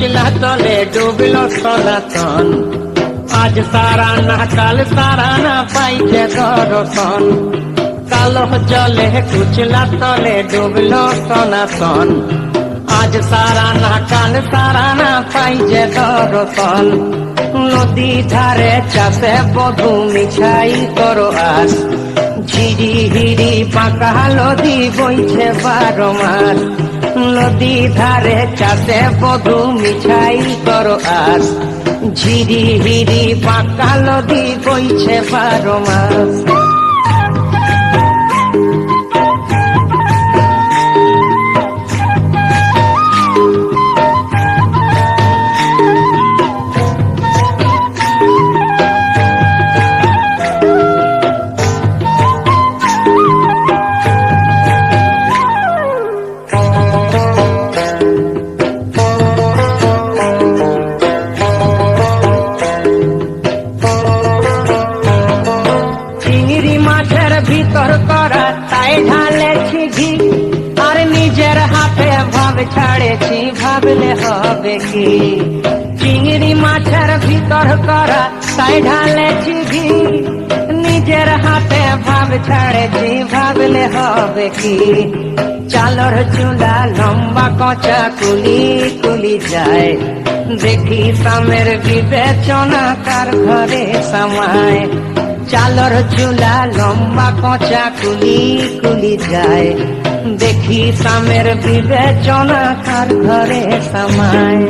কুচলা তলে ডুবলো সনাতন, আজ সারা না কাল সারা না পাইছে দর্শন। কালো জলে কুচলা তলে ডুবলো সনাতন, আজ সারা না কাল সারা না পাইছে দর্শন। নদী ধারে চাষে বধু মিছাই করো আস, ঝিরি হিরি পাকা নদী বইছে 12 মাস। নদী ধারে চাষে বধু মিছাই করো আস, ঝিরি হিরি পাকা নদী বইছে 12 মাস। ভিতর করা তাই ঢালেছি ঘি, আর নিজের হাতে ভাব ছাড়েছি ভাবলে হবে কি। চিংড়ি মাছের ভিতর করা তাই ঢালেছি ঘি, নিজের হাতে ভাব ছাড়েছি ভাবলে হবে কি। চালর চুলা লম্বা কচা কুলি কুলি যায়, দেখি সামের বিবেচনা কার ঘরে সামায়। চালর চুলা লম্বা কচা কুলি কুলি যায়, দেখি সামের বিবেচনা কার ঘরে সামায়।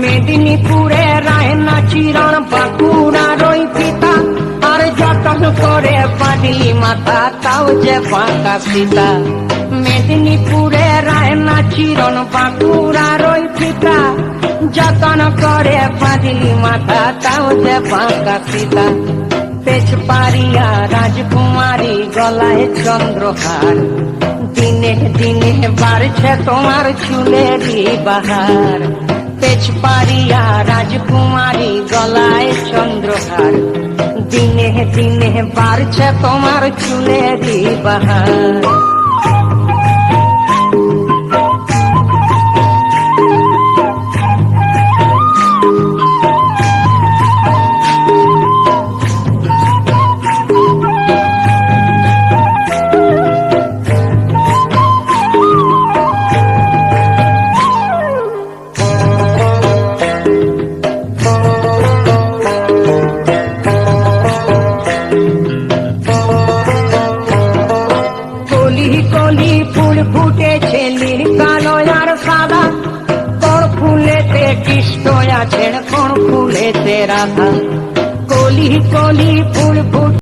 মেদিনীপুরে রায়না চিরণ বাঁকুড়ার ওই পিতা, আর যতন করে পাডলি মাথা তাও যে বাঁকা সীতা। মেদিনীপুরে রায়না চিরণ বাঁকুড়ার ওই পিতা, যতন করে পাডলি মাথা তাও যে বাঁকা সীতা। পেছ পারিয়া রাজকুমারী গলায় চন্দ্রহার, দিনে দিনে বাড়ছে তোমার চুলেরই বাহার। পেছ পারিয়া রাজকুমারী গলায় চন্দ্রহার, দিনে দিনে বাড়ছে তোমার চুলেরই বাহার। কলি ফুল ফুটেছে নীল কালো আর সাদা, কোন ফুলেতে কৃষ্ণ আছেন কোন ফুলেতে রাধা। কলি কলি ফুল